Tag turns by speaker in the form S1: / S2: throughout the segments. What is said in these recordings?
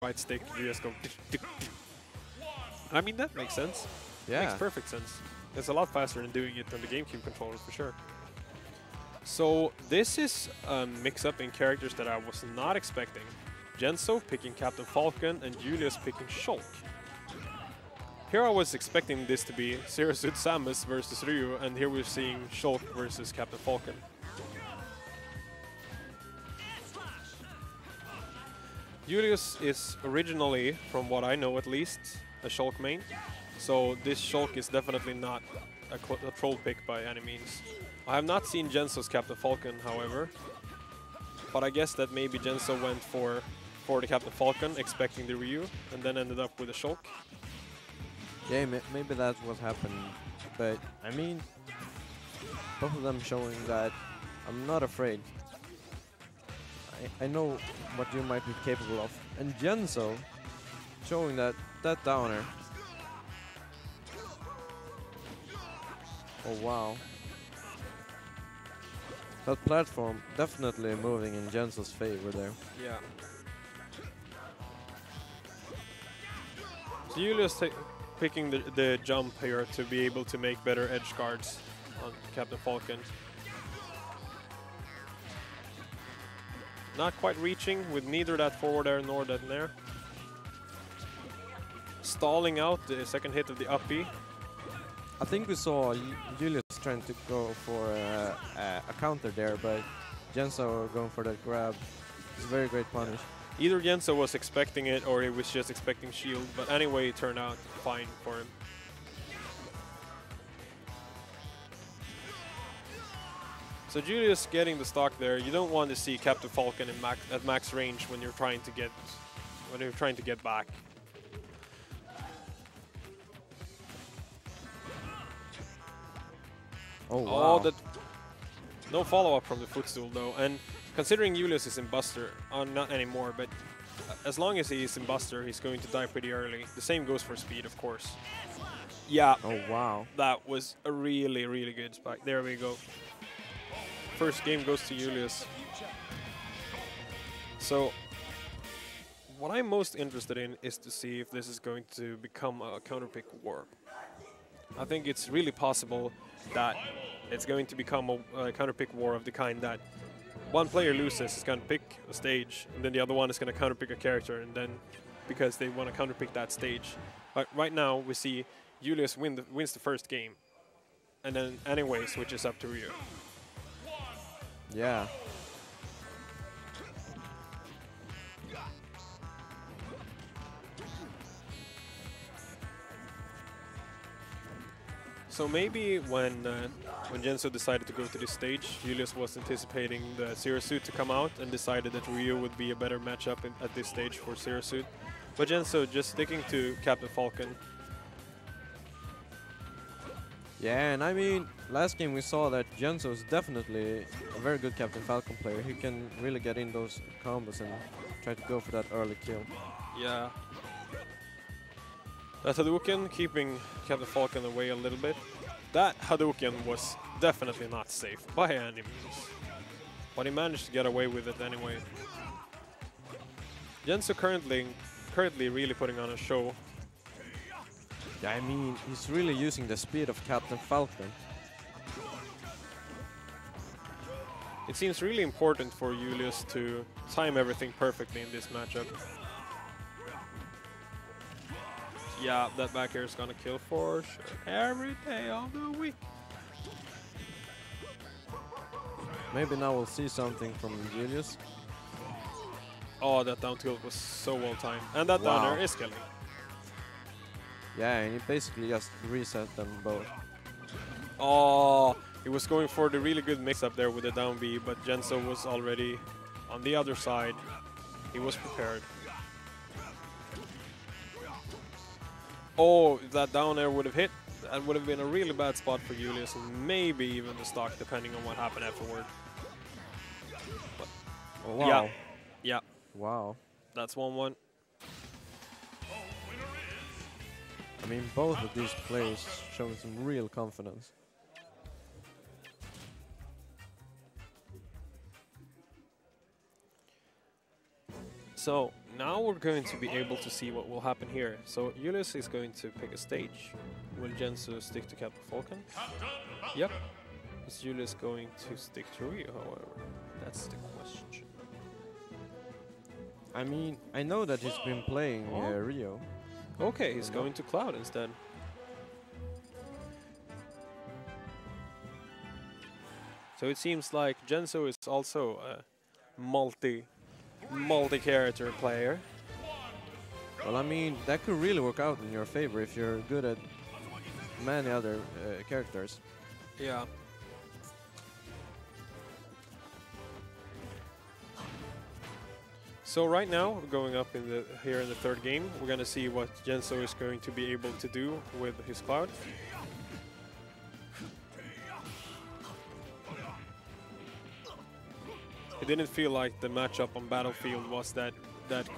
S1: right stick, you just go. I mean, that makes sense.
S2: Yeah.
S1: Makes perfect sense. It's a lot faster than doing it on the GameCube controller for sure. So this is a mix-up in characters that I was not expecting. Jenzo picking Cpt.Falcon and Julius picking Shulk. Here I was expecting this to be Zero Suit Samus versus Ryu, and here we're seeing Shulk versus Cpt.Falcon. Julius is originally, from what I know at least, a Shulk main. So this Shulk is definitely not a troll pick by any means. I have not seen Jenzo's Cpt.Falcon, however. But I guess that maybe Jenzo went for the Cpt.Falcon, expecting the Ryu, and then ended up with a Shulk.
S2: Yeah, maybe that's what happened. But, I mean, both of them showing that I'm not afraid. I know what you might be capable of. And Jenzo showing that downer. Oh wow. That platform definitely moving in Jenzo's favor there.
S1: Yeah. So Julius picking the jump here to be able to make better edge guards on Cpt.Falcon. Not quite reaching with neither that forward air nor that nair. Stalling out the second hit of the up B.
S2: I think we saw Julius trying to go for a counter there, but Jenzo going for that grab. It's a very great punish.
S1: Either Jenzo was expecting it or he was just expecting shield, but anyway it turned out fine for him. So Julius getting the stock there. You don't want to see Cpt.Falcon at max range when you're trying to get back.
S2: Oh wow.
S1: Oh, no follow-up from the footstool though, and considering Julius is in Buster, not anymore, but as long as he is in Buster, he's going to die pretty early. The same goes for speed, of course. Yeah.
S2: Oh wow.
S1: That was a really, really good spike. There we go. First game goes to Julius. So, what I'm most interested in is to see if this is going to become a counterpick war. I think it's really possible that it's going to become a counterpick war of the kind that one player loses, is going to pick a stage, and then the other one is going to counterpick a character, and then because they want to counterpick that stage. But right now we see Julius wins the first game, and then anyway switches up to Ryu.
S2: Yeah.
S1: So maybe when Jenzo decided to go to this stage, Julius was anticipating the Zero Suit to come out and decided that Ryu would be a better matchup at this stage for Zero Suit. But Jenzo just sticking to Cpt.Falcon.
S2: Yeah, and I mean, last game we saw that Jenzo is definitely a very good Cpt.Falcon player. He can really get in those combos and try to go for that early kill.
S1: Yeah. That Hadouken keeping Cpt.Falcon away a little bit. That Hadouken was definitely not safe by any means. But he managed to get away with it anyway. Jenzo currently really putting on a show.
S2: Yeah, I mean, he's really using the speed of Cpt.Falcon.
S1: It seems really important for Julius to time everything perfectly in this matchup. Yeah, that back air is gonna kill for sure. Every day of the week.
S2: Maybe now we'll see something from Julius.
S1: Oh, that down tilt was so well timed. And that down air is killing.
S2: Yeah, and he basically just reset them both.
S1: Oh, he was going for the really good mix up there with the down B, but Jenzo was already on the other side. He was prepared. Oh, if that down air would have hit, that would have been a really bad spot for Julius, and maybe even the stock, depending on what happened afterward. But
S2: Oh, wow.
S1: yeah, yeah,
S2: Wow.
S1: that's 1-1.
S2: I mean, both of these players showing some real confidence.
S1: So now we're going to be able to see what will happen here. So Julius is going to pick a stage. Will Jenzo stick to Cpt.Falcon? Yep. Is Julius going to stick to Rio, however? That's the question.
S2: I mean, I know that he's been playing Rio.
S1: Okay, he's going to Cloud instead. So it seems like Jenzo is also a multi-character player.
S2: Well, I mean, that could really work out in your favor if you're good at many other characters.
S1: Yeah. So right now, we're going up in here in the third game. We're gonna see what Jenzo is going to be able to do with his Cloud. It didn't feel like the matchup on Battlefield was that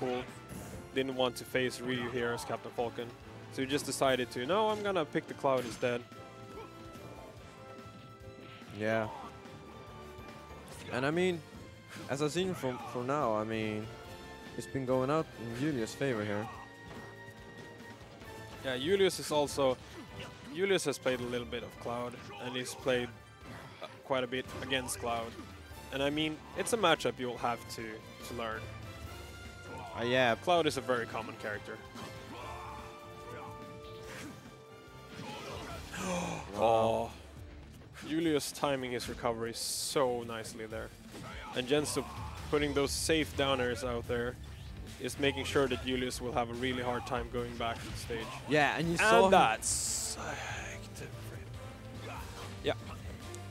S1: cool. Didn't want to face Ryu here as Cpt.Falcon. So he just decided to, no, I'm gonna pick the Cloud instead.
S2: Yeah. And I mean, as I've seen from now, I mean, it's been going out in Julius' favor here.
S1: Yeah, Julius is also... Julius has played a little bit of Cloud, and he's played quite a bit against Cloud. And I mean, it's a matchup you'll have to learn.
S2: Yeah.
S1: Cloud is a very common character. Oh, Julius timing his recovery so nicely there. And Jenzo putting those safe downers out there is making sure that Julius will have a really hard time going back to the stage.
S2: Yeah, and you saw him.
S1: That's... Yeah.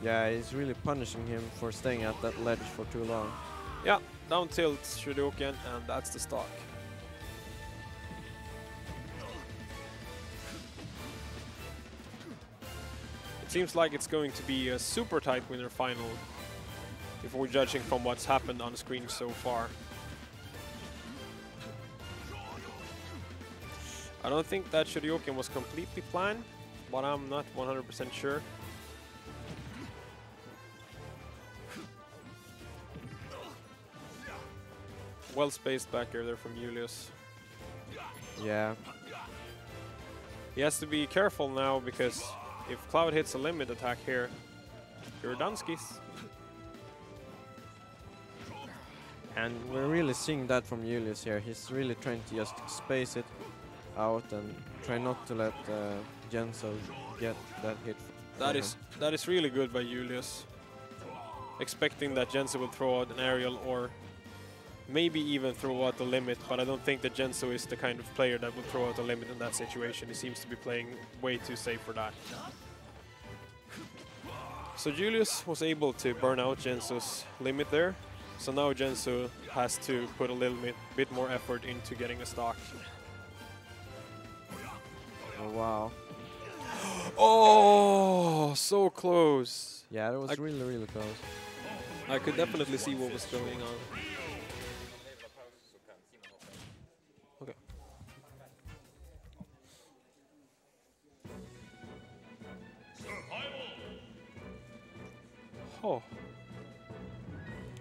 S2: Yeah, he's really punishing him for staying at that ledge for too long.
S1: Yeah, down tilt Shoryuken, and that's the stock. It seems like it's going to be a super tight winner final if we're judging from what's happened on screen so far. I don't think that Shoryuken was completely planned, but I'm not 100% sure. Well spaced back air there from Julius.
S2: Yeah.
S1: He has to be careful now because if Cloud hits a limit attack here, you're done skis.
S2: And we're really seeing that from Julius here. He's really trying to just space it out and try not to let Jenzo get that hit.
S1: That is really good by Julius. Expecting that Jenzo will throw out an aerial or maybe even throw out the limit, but I don't think that Jenzo is the kind of player that will throw out a limit in that situation. He seems to be playing way too safe for that. So Julius was able to burn out Jenzo's limit there. So now Jenzo has to put a little bit more effort into getting a stock.
S2: Oh, wow.
S1: Oh, so close.
S2: Yeah, that was really, really close.
S1: I could definitely see what was going on. Okay. Oh.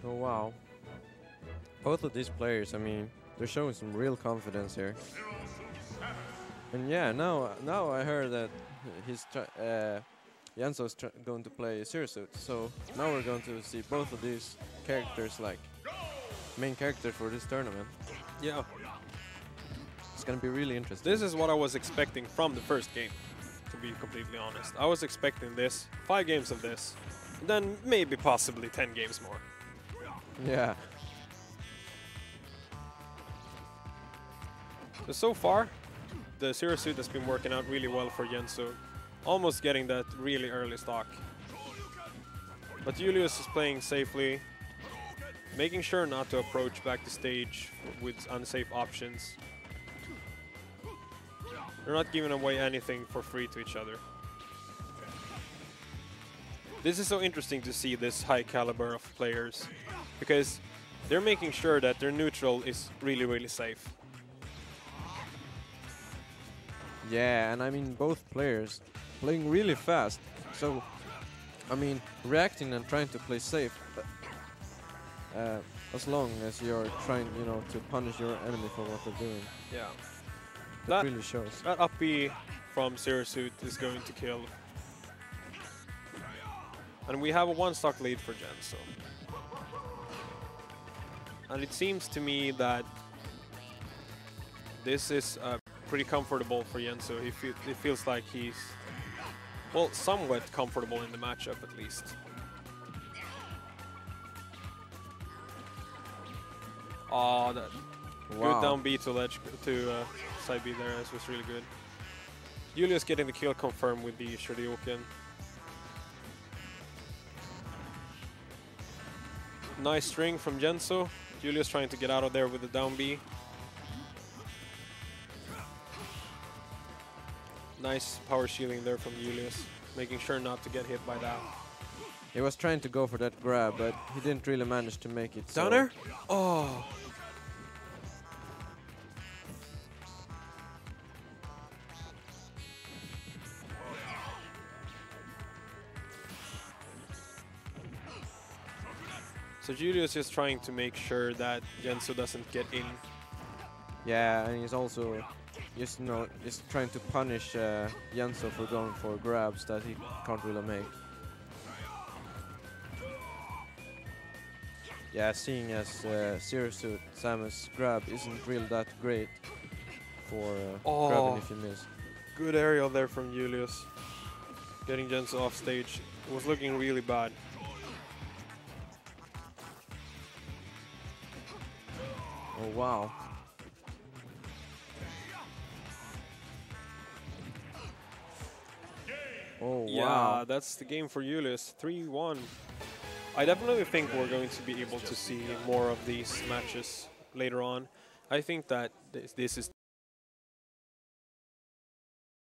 S2: Oh, wow. Both of these players, I mean, they're showing some real confidence here. And yeah, now I heard that he's Jenzo's going to play Zero-Suit, so now we're going to see both of these characters like main characters for this tournament.
S1: Yeah.
S2: It's gonna be really interesting.
S1: This is what I was expecting from the first game, to be completely honest. I was expecting this, 5 games of this, then maybe possibly 10 games more.
S2: Yeah.
S1: So far, the Zero-Suit has been working out really well for Jenzo, almost getting that really early stock. But Julius is playing safely, making sure not to approach back to stage with unsafe options. They're not giving away anything for free to each other. This is so interesting to see this high caliber of players, because they're making sure that their neutral is really, really safe.
S2: Yeah, and I mean both players playing really fast. So, I mean, reacting and trying to play safe. But, as long as you're trying, you know, to punish your enemy for what they're doing.
S1: Yeah.
S2: That really shows.
S1: That up B from Zero Suit is going to kill. And we have a 1-stock lead for Jenzo. And it seems to me that this is pretty comfortable for Jenzo. It feels like he's, well, somewhat comfortable in the matchup at least. Oh, that good down B to ledge to side B there. This was really good. Julius getting the kill confirmed with the Shoryuken. Nice string from Jenzo. Julius trying to get out of there with the down B. Nice power shielding there from Julius, making sure not to get hit by that.
S2: He was trying to go for that grab, but he didn't really manage to make it.
S1: Down there? Oh. So Julius is trying to make sure that Jenzo doesn't get in.
S2: Yeah, and he's also just, you know, just trying to punish Jenzo for going for grabs that he can't really make. Yeah, seeing as Zero Suit Samus grab isn't really that great for grabbing if you miss.
S1: Good aerial there from Julius. Getting Jenzo off stage. It was looking really bad.
S2: Oh wow. Oh
S1: yeah,
S2: wow.
S1: That's the game for Julius. 3-1. I definitely think we're going to be able to see more of these matches later on. I think that this is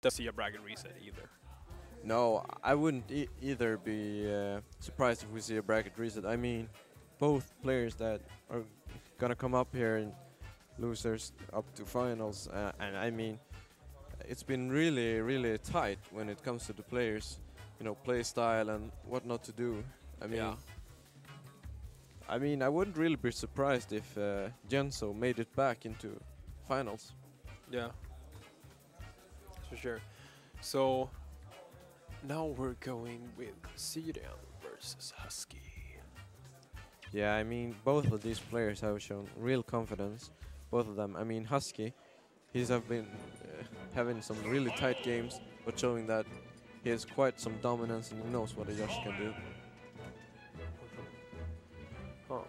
S1: doesn't see a bracket reset either.
S2: No, I wouldn't either be surprised if we see a bracket reset. I mean, both players that are gonna come up here and losers up to finals, and I mean, it's been really, really tight when it comes to the players, you know, play style and what not to do. I mean,
S1: yeah.
S2: I mean, I wouldn't really be surprised if Jenzo made it back into finals.
S1: Yeah, for sure. So now we're going with Zidane versus Husky.
S2: Yeah, I mean, both of these players have shown real confidence. Both of them. I mean, Husky, he's been having some really tight games, but showing that he has quite some dominance and he knows what a Yoshi can do.
S1: Oh.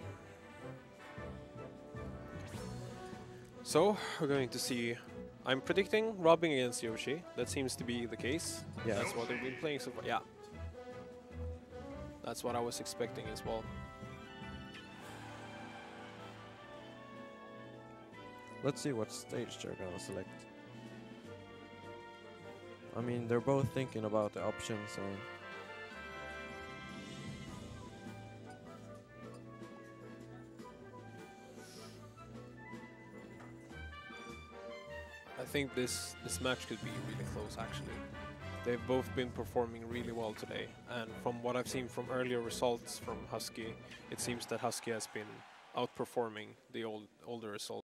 S1: So we're going to see. I'm predicting Robin against Yoshi. That seems to be the case.
S2: Yeah.
S1: That's what they've been playing so far. Yeah. That's what I was expecting as well.
S2: Let's see what stage they're gonna select. I mean, they're both thinking about the options and
S1: I think this match could be really close actually. They've both been performing really well today, and from what I've seen from earlier results from Husky, it seems that Husky has been outperforming the older results.